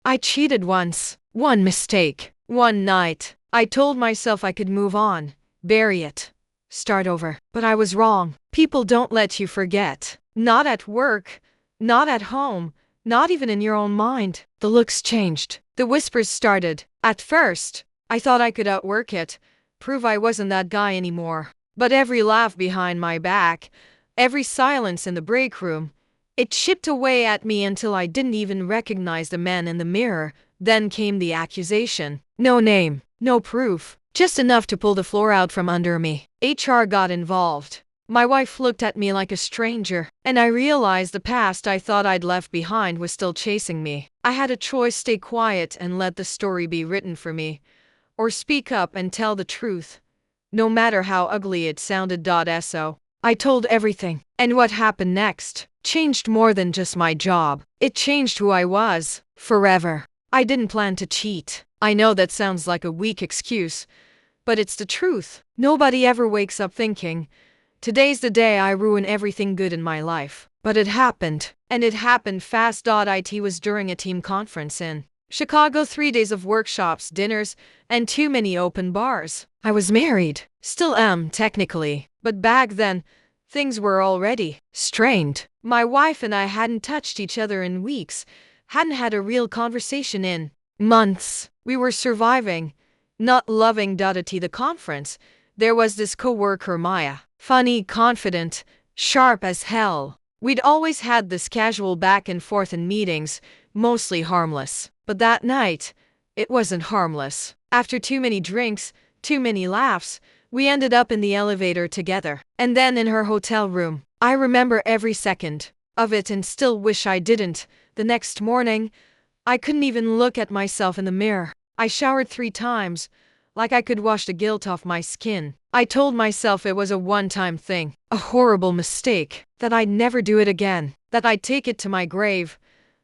I cheated once. One mistake. One night. I told myself I could move on. Bury it. Start over. But I was wrong. People don't let you forget. Not at work. Not at home. Not even in your own mind. The looks changed. The whispers started. At first, I thought I could outwork it. Prove I wasn't that guy anymore. But every laugh behind my back, every silence in the break room, it chipped away at me until I didn't even recognize the man in the mirror. Then came the accusation. No name, no proof, just enough to pull the floor out from under me. HR got involved. My wife looked at me like a stranger, and I realized the past I thought I'd left behind was still chasing me. I had a choice: stay quiet and let the story be written for me, or speak up and tell the truth, no matter how ugly it sounded. So I told everything. And what happened next changed more than just my job. It changed who I was, forever. I didn't plan to cheat. I know that sounds like a weak excuse, but it's the truth. Nobody ever wakes up thinking, today's the day I ruin everything good in my life. But it happened. And it happened fast. It was during a team conference in Chicago. 3 days of workshops, dinners, and too many open bars. I was married. Still am, technically. But back then, things were already strained. My wife and I hadn't touched each other in weeks, hadn't had a real conversation in months. We were surviving, not loving. At the conference, there was this coworker, Maya. Funny, confident, sharp as hell. We'd always had this casual back and forth in meetings, mostly harmless. But that night, it wasn't harmless. After too many drinks, too many laughs, we ended up in the elevator together. And then in her hotel room. I remember every second of it and still wish I didn't. The next morning, I couldn't even look at myself in the mirror. I showered 3 times, like I could wash the guilt off my skin. I told myself it was a one-time thing, a horrible mistake, that I'd never do it again, that I'd take it to my grave.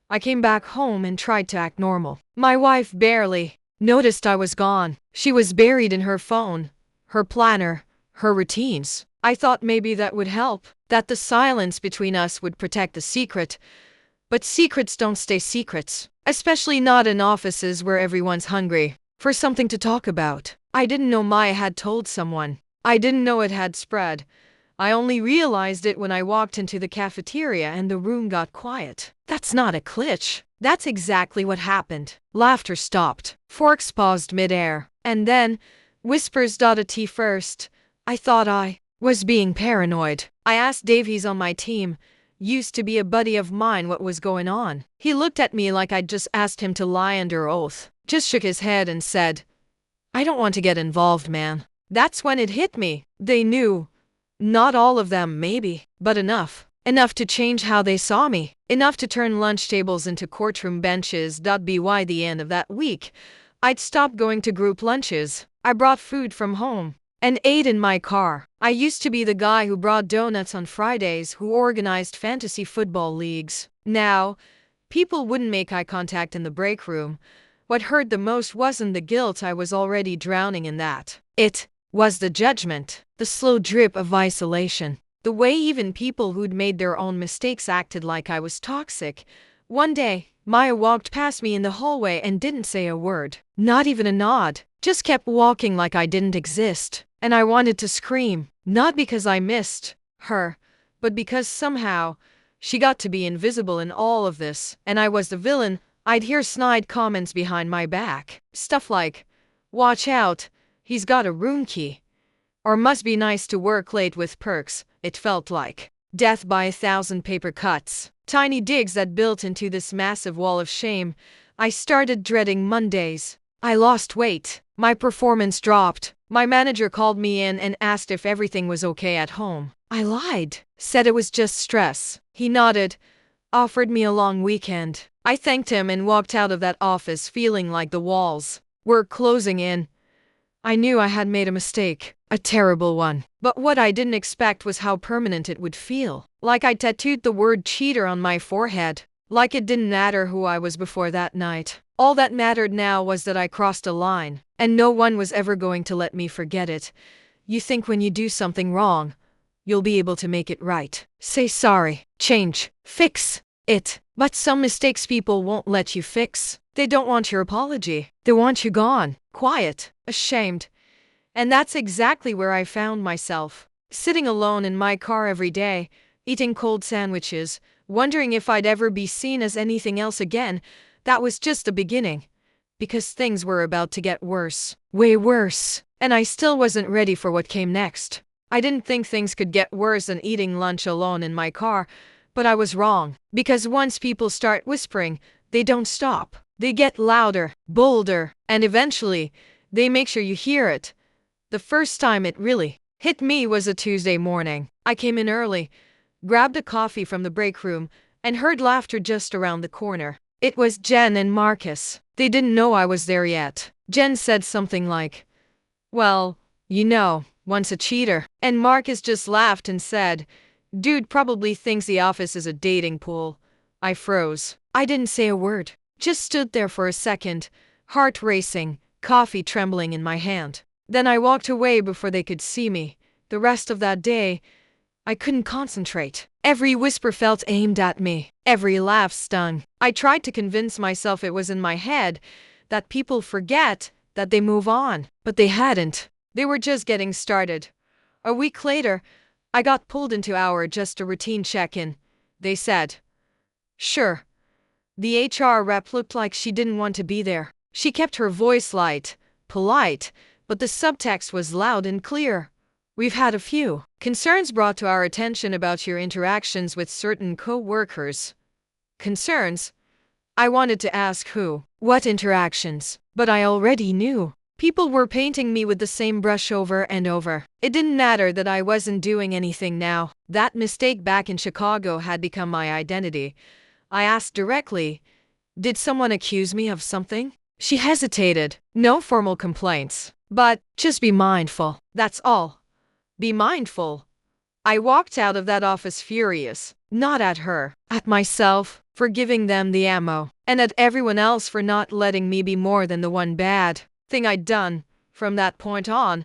I came back home and tried to act normal. My wife barely noticed I was gone. She was buried in her phone, her planner, her routines. I thought maybe that would help, that the silence between us would protect the secret. But secrets don't stay secrets, especially not in offices where everyone's hungry for something to talk about. I didn't know Maya had told someone. I didn't know it had spread. I only realized it when I walked into the cafeteria and the room got quiet. That's not a glitch. That's exactly what happened. Laughter stopped. Forks paused midair. And then, whispers. First, I thought I was being paranoid. I asked Dave, he's on my team, used to be a buddy of mine, what was going on. He looked at me like I'd just asked him to lie under oath, just shook his head and said, I don't want to get involved, man. That's when it hit me. They knew. Not all of them, maybe, but enough. Enough to change how they saw me. Enough to turn lunch tables into courtroom benches. By the end of that week, I'd stopped going to group lunches. I brought food from home and ate in my car. I used to be the guy who brought donuts on Fridays, who organized fantasy football leagues. Now, people wouldn't make eye contact in the break room. What hurt the most wasn't the guilt, I was already drowning in that. It was the judgment, the slow drip of isolation, the way even people who'd made their own mistakes acted like I was toxic. One day, Maya walked past me in the hallway and didn't say a word, not even a nod, just kept walking like I didn't exist. And I wanted to scream, not because I missed her, but because somehow she got to be invisible in all of this, and I was the villain. I'd hear snide comments behind my back, stuff like, watch out, he's got a room key, or must be nice to work late with perks. It felt like death by 1,000 paper cuts, tiny digs that built into this massive wall of shame. I started dreading Mondays. I lost weight. My performance dropped. My manager called me in and asked if everything was okay at home. I lied, said it was just stress. He nodded, offered me a long weekend. I thanked him and walked out of that office feeling like the walls were closing in. I knew I had made a mistake, a terrible one. But what I didn't expect was how permanent it would feel. Like I tattooed the word cheater on my forehead. Like it didn't matter who I was before that night. All that mattered now was that I crossed a line, and no one was ever going to let me forget it. You think when you do something wrong, you'll be able to make it right. Say sorry, change, fix. But some mistakes people won't let you fix. They don't want your apology. They want you gone, quiet, ashamed. And that's exactly where I found myself. Sitting alone in my car every day, eating cold sandwiches, wondering if I'd ever be seen as anything else again. That was just the beginning. Because things were about to get worse. Way worse. And I still wasn't ready for what came next. I didn't think things could get worse than eating lunch alone in my car, but I was wrong. Because once people start whispering, they don't stop. They get louder, bolder, and eventually, they make sure you hear it. The first time it really hit me was a Tuesday morning. I came in early, grabbed a coffee from the break room, and heard laughter just around the corner. It was Jen and Marcus. They didn't know I was there yet. Jen said something like, "Well, once a cheater." And Marcus just laughed and said, "Dude probably thinks the office is a dating pool." I froze. I didn't say a word. Just stood there for a second, heart racing, coffee trembling in my hand. Then I walked away before they could see me. The rest of that day, I couldn't concentrate. Every whisper felt aimed at me. Every laugh stung. I tried to convince myself it was in my head, that people forget, that they move on. But they hadn't. They were just getting started. A week later, I got pulled into just a routine check-in. They said, "Sure." The HR rep looked like she didn't want to be there. She kept her voice light, polite, but the subtext was loud and clear. "We've had a few concerns brought to our attention about your interactions with certain coworkers." Concerns? I wanted to ask who, what interactions, but I already knew. People were painting me with the same brush over and over. It didn't matter that I wasn't doing anything now. That mistake back in Chicago had become my identity. I asked directly, "Did someone accuse me of something?" She hesitated. "No formal complaints. But just be mindful. That's all. Be mindful." I walked out of that office furious. Not at her. At myself, for giving them the ammo. And at everyone else for not letting me be more than the one bad thing I'd done. From that point on,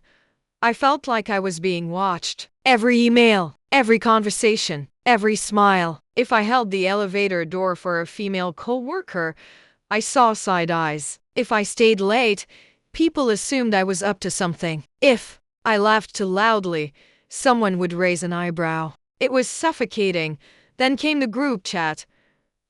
I felt like I was being watched. Every email, every conversation, every smile. If I held the elevator door for a female coworker, I saw side eyes. If I stayed late, people assumed I was up to something. If I laughed too loudly, someone would raise an eyebrow. It was suffocating. Then came the group chat.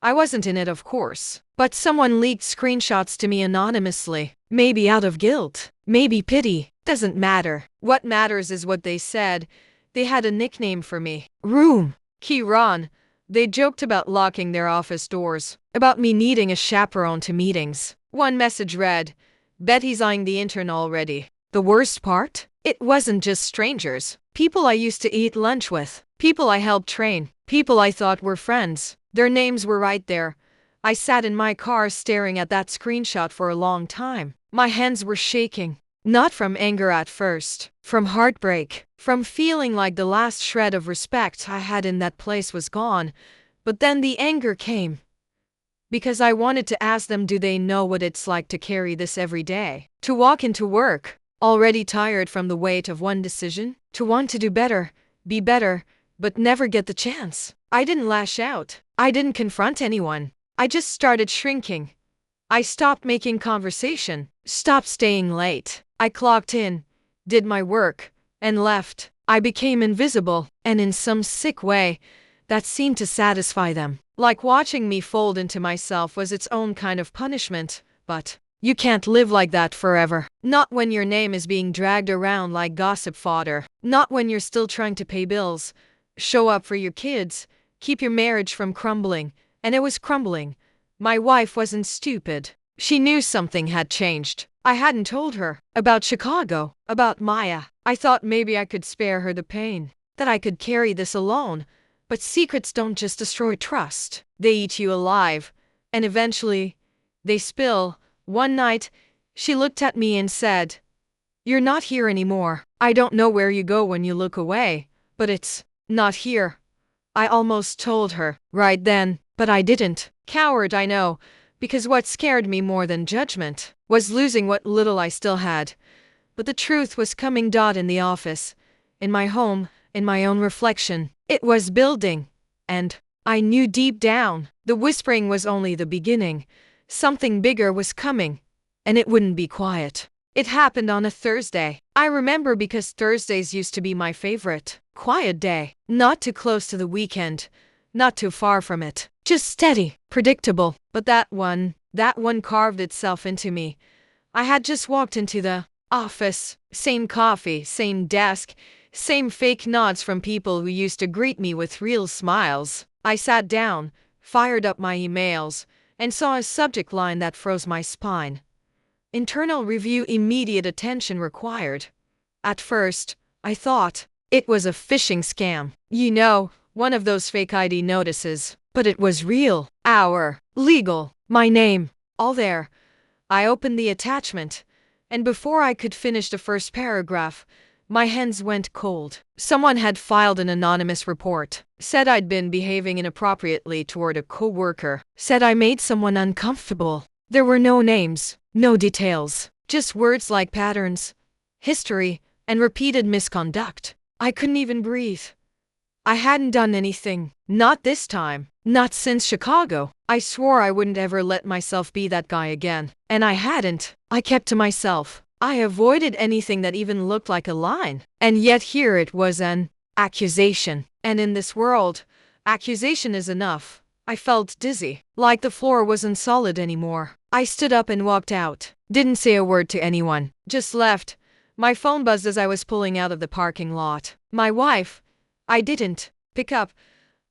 I wasn't in it, of course, but someone leaked screenshots to me anonymously. Maybe out of guilt, maybe pity. Doesn't matter. What matters is what they said. They had a nickname for me. Room Key Ron. They joked about locking their office doors, about me needing a chaperone to meetings. One message read, "Betty's eyeing the intern already." The worst part? It wasn't just strangers. People I used to eat lunch with. People I helped train. People I thought were friends. Their names were right there. I sat in my car staring at that screenshot for a long time. My hands were shaking. Not from anger at first. From heartbreak. From feeling like the last shred of respect I had in that place was gone. But then the anger came. Because I wanted to ask them, do they know what it's like to carry this every day? To walk into work, already tired from the weight of one decision? To want to do better, be better, but never get the chance? I didn't lash out. I didn't confront anyone. I just started shrinking. I stopped making conversation, stopped staying late. I clocked in, did my work, and left. I became invisible, and in some sick way, that seemed to satisfy them. Like watching me fold into myself was its own kind of punishment. But you can't live like that forever. Not when your name is being dragged around like gossip fodder. Not when you're still trying to pay bills, show up for your kids, keep your marriage from crumbling. And it was crumbling. My wife wasn't stupid. She knew something had changed. I hadn't told her about Chicago, about Maya. I thought maybe I could spare her the pain, that I could carry this alone. But secrets don't just destroy trust. They eat you alive. And eventually, they spill. One night, she looked at me and said, "You're not here anymore. I don't know where you go when you look away, but it's not here." I almost told her right then, but I didn't. Coward, I know, because what scared me more than judgment was losing what little I still had. But the truth was coming in the office, in my home, in my own reflection. It was building, and I knew deep down, the whispering was only the beginning. Something bigger was coming, and it wouldn't be quiet. It happened on a Thursday. I remember because Thursdays used to be my favorite. Quiet day. Not too close to the weekend. Not too far from it. Just steady, predictable. But that one carved itself into me. I had just walked into the office. Same coffee, same desk, same fake nods from people who used to greet me with real smiles. I sat down, fired up my emails, and saw a subject line that froze my spine. Internal review, immediate attention required. At first, I thought it was a phishing scam. You know, one of those fake ID notices. But it was real. Our legal. My name. All there. I opened the attachment, and before I could finish the first paragraph, my hands went cold. Someone had filed an anonymous report. Said I'd been behaving inappropriately toward a coworker. Said I made someone uncomfortable. There were no names, no details, just words like patterns, history, and repeated misconduct. I couldn't even breathe. I hadn't done anything. Not this time. Not since Chicago. I swore I wouldn't ever let myself be that guy again. And I hadn't. I kept to myself. I avoided anything that even looked like a line. And yet here it was, an accusation. And in this world, accusation is enough. I felt dizzy, like the floor wasn't solid anymore. I stood up and walked out. Didn't say a word to anyone. Just left. My phone buzzed as I was pulling out of the parking lot. My wife. I didn't pick up.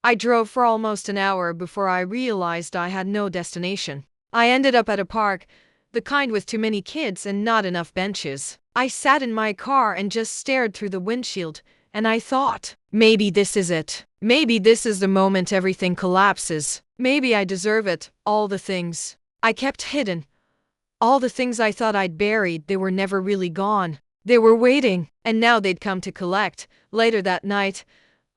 I drove for almost an hour before I realized I had no destination. I ended up at a park, the kind with too many kids and not enough benches. I sat in my car and just stared through the windshield, and I thought, maybe this is it. Maybe this is the moment everything collapses. Maybe I deserve it, all the things I kept hidden. All the things I thought I'd buried, they were never really gone. They were waiting, and now they'd come to collect. Later that night,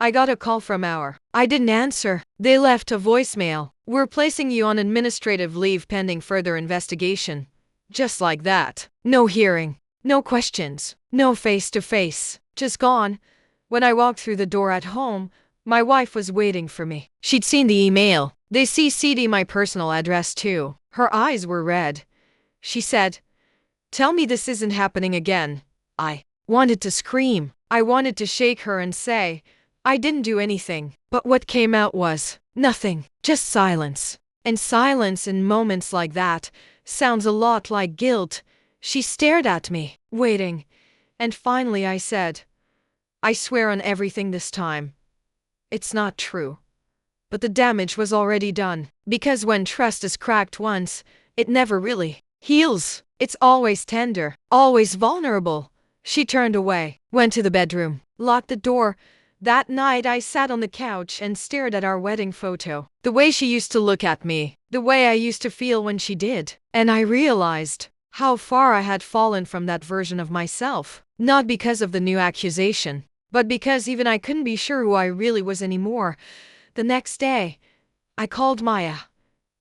I got a call from I didn't answer. They left a voicemail. We're placing you on administrative leave pending further investigation. Just like that. No hearing. No questions. No face-to-face. Just gone. When I walked through the door at home, my wife was waiting for me. She'd seen the email. They CC'd my personal address too. Her eyes were red. She said, "Tell me this isn't happening again." I wanted to scream. I wanted to shake her and say, I didn't do anything. But what came out was nothing. Just silence. And silence in moments like that sounds a lot like guilt. She stared at me, waiting. And finally I said, "I swear on everything this time. It's not true." But the damage was already done. Because when trust is cracked once, it never really heals. It's always tender, always vulnerable. She turned away, went to the bedroom, locked the door. That night I sat on the couch and stared at our wedding photo. The way she used to look at me, the way I used to feel when she did. And I realized how far I had fallen from that version of myself. Not because of the new accusation, but because even I couldn't be sure who I really was anymore. The next day, I called Maya.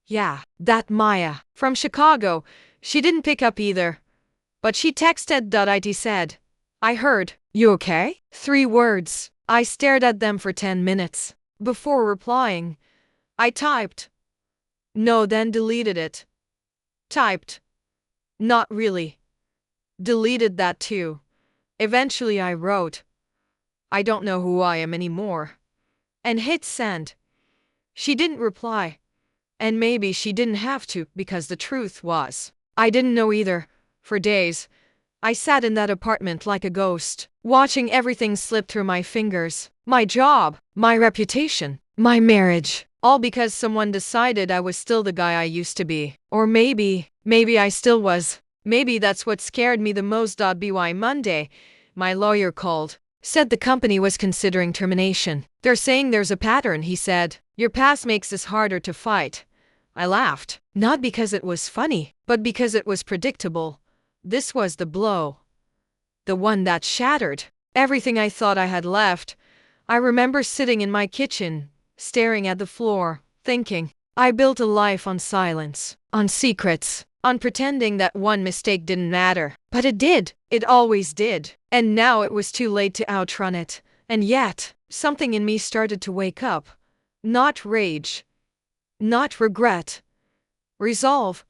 Yeah, that Maya. From Chicago. She didn't pick up either. But she texted. It said, "I heard. You okay?" 3 words. I stared at them for 10 minutes. Before replying, I typed, "No," then deleted it. Typed, "Not really." Deleted that too. Eventually I wrote, "I don't know who I am anymore," and hit send. She didn't reply. And maybe she didn't have to, because the truth was, I didn't know either. For days, I sat in that apartment like a ghost, watching everything slip through my fingers. My job, my reputation, my marriage. All because someone decided I was still the guy I used to be. Or maybe I still was. Maybe that's what scared me the most. By Monday, my lawyer called. Said the company was considering termination. "They're saying there's a pattern," he said. "Your past makes this harder to fight." I laughed. Not because it was funny, but because it was predictable. This was the blow. The one that shattered everything I thought I had left. I remember sitting in my kitchen, staring at the floor, thinking, I built a life on silence, on secrets, on pretending that one mistake didn't matter. But it did. It always did. And now it was too late to outrun it. And yet, something in me started to wake up. Not rage. Not regret. Resolve.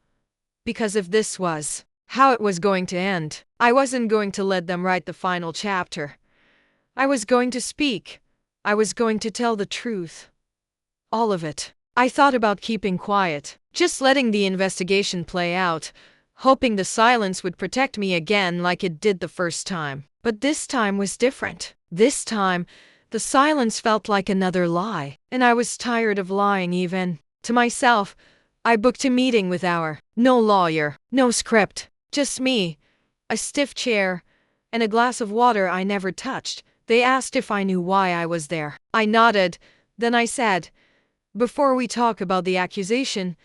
Because if this was how it was going to end, I wasn't going to let them write the final chapter. I was going to speak. I was going to tell the truth. All of it. I thought about keeping quiet, just letting the investigation play out, hoping the silence would protect me again like it did the first time. But this time was different. This time, the silence felt like another lie, and I was tired of lying even to myself. I booked a meeting with no lawyer, no script, just me, a stiff chair, and a glass of water I never touched. They asked if I knew why I was there. I nodded. Then I said, "Before we talk about the accusation,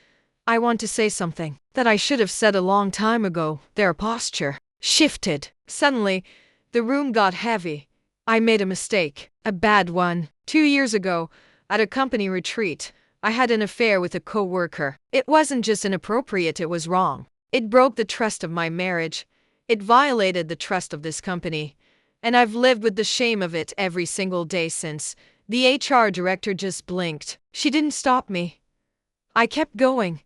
I want to say something that I should have said a long time ago." Their posture shifted. Suddenly, the room got heavy. I made a mistake, a bad one. 2 years ago, at a company retreat, I had an affair with a coworker. It wasn't just inappropriate, it was wrong. It broke the trust of my marriage. It violated the trust of this company. And I've lived with the shame of it every single day since. The HR director just blinked. She didn't stop me. I kept going.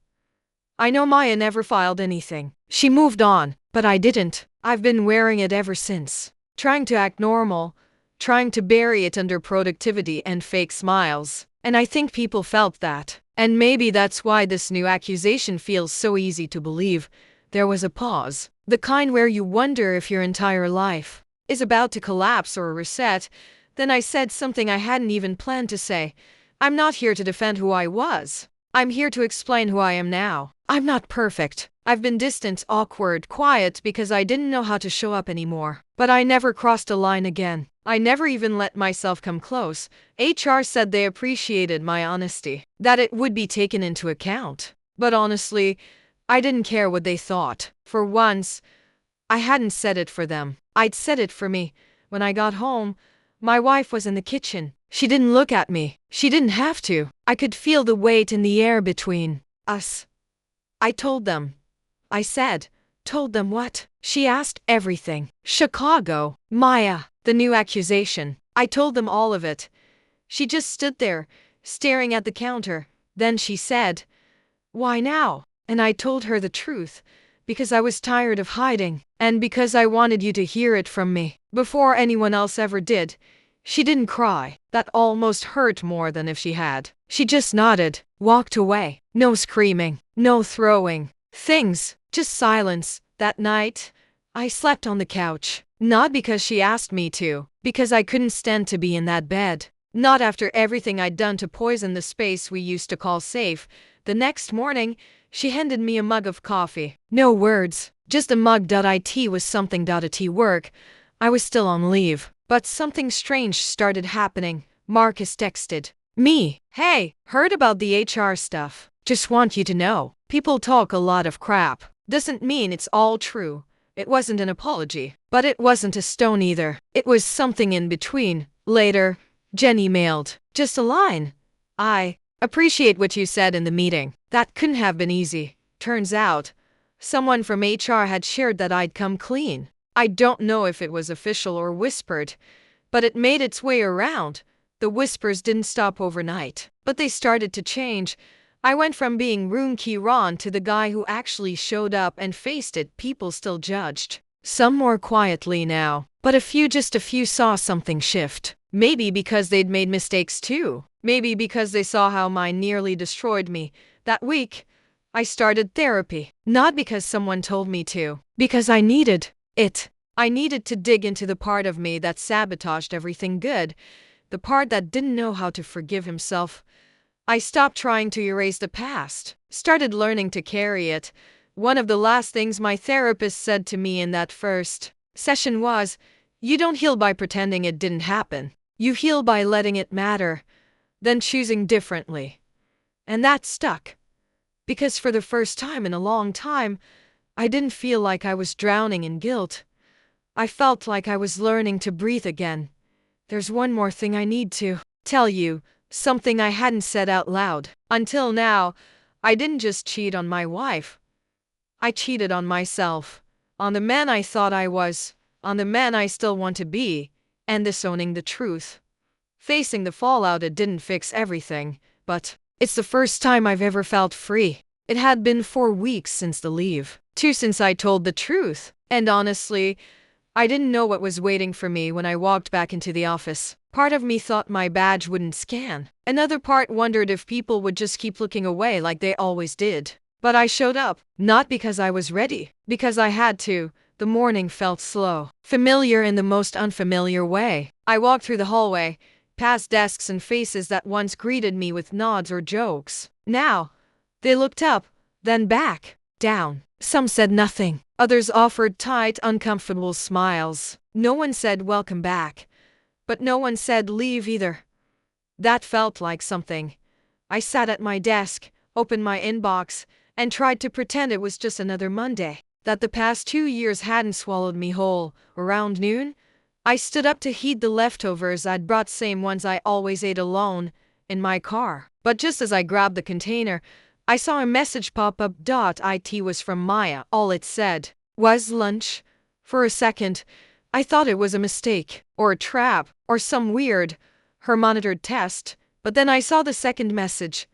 I know Maya never filed anything. She moved on, but I didn't. I've been wearing it ever since. Trying to act normal, trying to bury it under productivity and fake smiles. And I think people felt that. And maybe that's why this new accusation feels so easy to believe. There was a pause. The kind where you wonder if your entire life is about to collapse or reset. Then I said something I hadn't even planned to say. I'm not here to defend who I was. I'm here to explain who I am now. I'm not perfect. I've been distant, awkward, quiet because I didn't know how to show up anymore. But I never crossed a line again. I never even let myself come close. HR said they appreciated my honesty, that it would be taken into account. But honestly, I didn't care what they thought. For once, I hadn't said it for them. I'd said it for me. When I got home, my wife was in the kitchen. She didn't look at me. She didn't have to. I could feel the weight in the air between us. I told them. I said, "Told them what?" She asked. "Everything. Chicago, Maya, the new accusation." I told them all of it. She just stood there, staring at the counter. Then she said, "Why now?" And I told her the truth, because I was tired of hiding, and because I wanted you to hear it from me, before anyone else ever did. She didn't cry. That almost hurt more than if she had. She just nodded, walked away. No screaming, no throwing things, just silence. That night, I slept on the couch. Not because she asked me to, because I couldn't stand to be in that bed. Not after everything I'd done to poison the space we used to call safe. The next morning, she handed me a mug of coffee. No words, just a mug. It was something at work. I was still on leave, but something strange started happening. Marcus texted me. "Hey, heard about the HR stuff. Just want you to know. People talk a lot of crap. Doesn't mean it's all true." It wasn't an apology, but it wasn't a stone either. It was something in between. Later, Jen emailed. Just a line. "I appreciate what you said in the meeting. That couldn't have been easy." Turns out, someone from HR had shared that I'd come clean. I don't know if it was official or whispered, but it made its way around. The whispers didn't stop overnight, but they started to change. I went from being Roonky Ron to the guy who actually showed up and faced it. People still judged. Some more quietly now, but a few saw something shift. Maybe because they'd made mistakes too. Maybe because they saw how mine nearly destroyed me. That week, I started therapy. Not because someone told me to, because I needed it. I needed to dig into the part of me that sabotaged everything good, the part that didn't know how to forgive himself. I stopped trying to erase the past, started learning to carry it. One of the last things my therapist said to me in that first session was, "You don't heal by pretending it didn't happen. You heal by letting it matter, then choosing differently." And that stuck. Because for the first time in a long time, I didn't feel like I was drowning in guilt. I felt like I was learning to breathe again. There's one more thing I need to tell you, something I hadn't said out loud. Until now, I didn't just cheat on my wife. I cheated on myself, on the man I thought I was, on the man I still want to be, and disowning the truth. Facing the fallout, it didn't fix everything, but it's the first time I've ever felt free. It had been 4 weeks since the leave, 2 since I told the truth, and honestly, I didn't know what was waiting for me when I walked back into the office. Part of me thought my badge wouldn't scan. Another part wondered if people would just keep looking away like they always did. But I showed up, not because I was ready, because I had to. The morning felt slow, familiar in the most unfamiliar way. I walked through the hallway, past desks and faces that once greeted me with nods or jokes. Now, they looked up, then back, down. Some said nothing. Others offered tight, uncomfortable smiles. No one said welcome back, but no one said leave either. That felt like something. I sat at my desk, opened my inbox, and tried to pretend it was just another Monday, that the past 2 years hadn't swallowed me whole. Around noon, I stood up to heat the leftovers I'd brought, same ones I always ate alone, in my car. But just as I grabbed the container, I saw a message pop up. It was from Maya. All it said was lunch. For a second, I thought it was a mistake, or a trap, or some weird, her-monitored test. But then I saw the second message.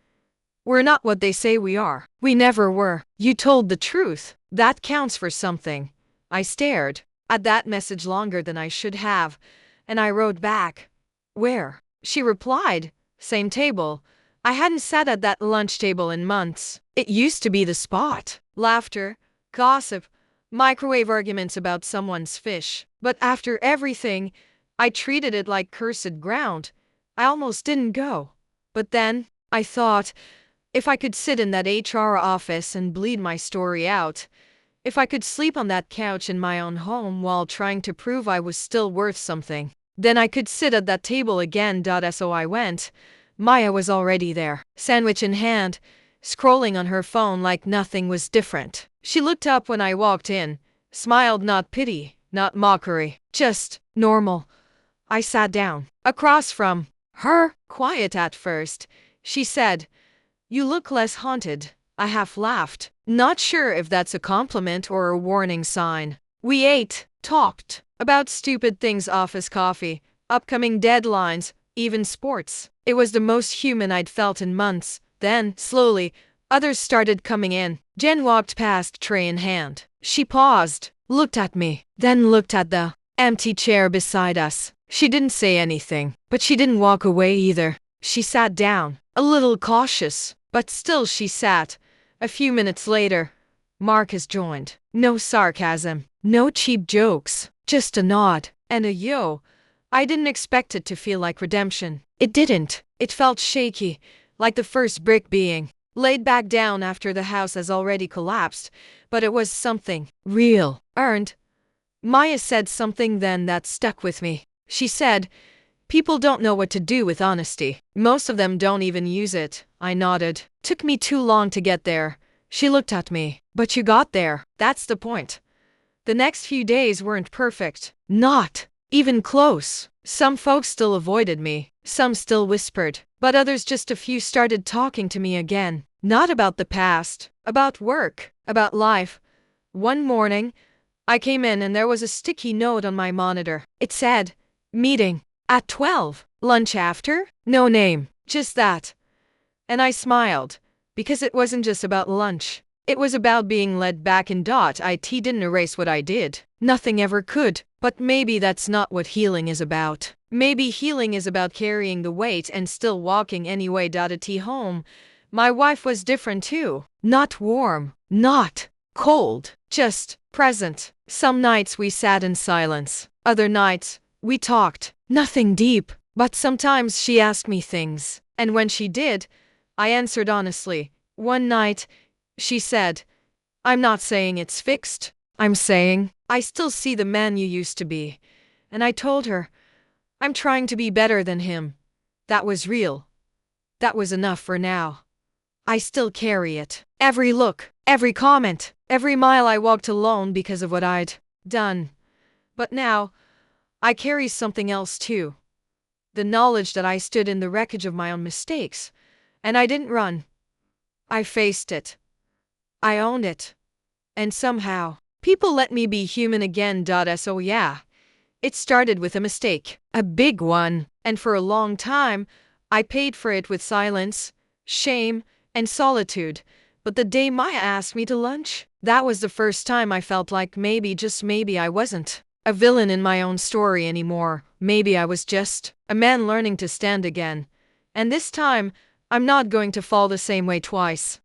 We're not what they say we are. We never were. You told the truth. That counts for something. I stared at that message longer than I should have, and I wrote back. Where? She replied, same table. I hadn't sat at that lunch table in months. It used to be the spot. Laughter, gossip, microwave arguments about someone's fish. But after everything, I treated it like cursed ground. I almost didn't go. But then, I thought, if I could sit in that HR office and bleed my story out, if I could sleep on that couch in my own home while trying to prove I was still worth something, then I could sit at that table again. So I went. Maya was already there, sandwich in hand, scrolling on her phone like nothing was different. She looked up when I walked in, smiled, not pity, not mockery, just normal. I sat down. Across from her, quiet at first, she said, "You look less haunted." I half laughed, not sure if that's a compliment or a warning sign. We ate, talked about stupid things, office coffee, upcoming deadlines, even sports. It was the most human I'd felt in months. Then, slowly, others started coming in. Jen walked past, tray in hand. She paused, looked at me, then looked at the empty chair beside us. She didn't say anything, but she didn't walk away either. She sat down, a little cautious, but still she sat. A few minutes later, Marcus joined. No sarcasm, no cheap jokes, just a nod and a yo. I didn't expect it to feel like redemption. It didn't. It felt shaky, like the first brick being laid back down after the house has already collapsed, but it was something real, earned. Maya said something then that stuck with me. She said, "People don't know what to do with honesty. Most of them don't even use it." I nodded. "Took me too long to get there." She looked at me. "But you got there. That's the point." The next few days weren't perfect. Not even close. Some folks still avoided me. Some still whispered. But others, just a few, started talking to me again. Not about the past. About work. About life. One morning, I came in and there was a sticky note on my monitor. It said, "Meeting at 12. Lunch after?" No name. Just that. And I smiled. Because it wasn't just about lunch. It was about being led back in. It didn't erase what I did. Nothing ever could. But maybe that's not what healing is about. Maybe healing is about carrying the weight and still walking anyway. At home, my wife was different too. Not warm. Not cold. Just present. Some nights we sat in silence. Other nights, we talked. Nothing deep. But sometimes she asked me things. And when she did, I answered honestly. One night, she said, "I'm not saying it's fixed. I'm saying I still see the man you used to be." And I told her, "I'm trying to be better than him." That was real. That was enough for now. I still carry it. Every look, every comment, every mile I walked alone because of what I'd done. But now, I carry something else too. The knowledge that I stood in the wreckage of my own mistakes. And I didn't run. I faced it. I owned it. And somehow, people let me be human again. So yeah, it started with a mistake. A big one. And for a long time, I paid for it with silence, shame, and solitude. But the day Maya asked me to lunch, that was the first time I felt like maybe, just maybe, I wasn't a villain in my own story anymore. Maybe I was just a man learning to stand again. And this time, I'm not going to fall the same way twice.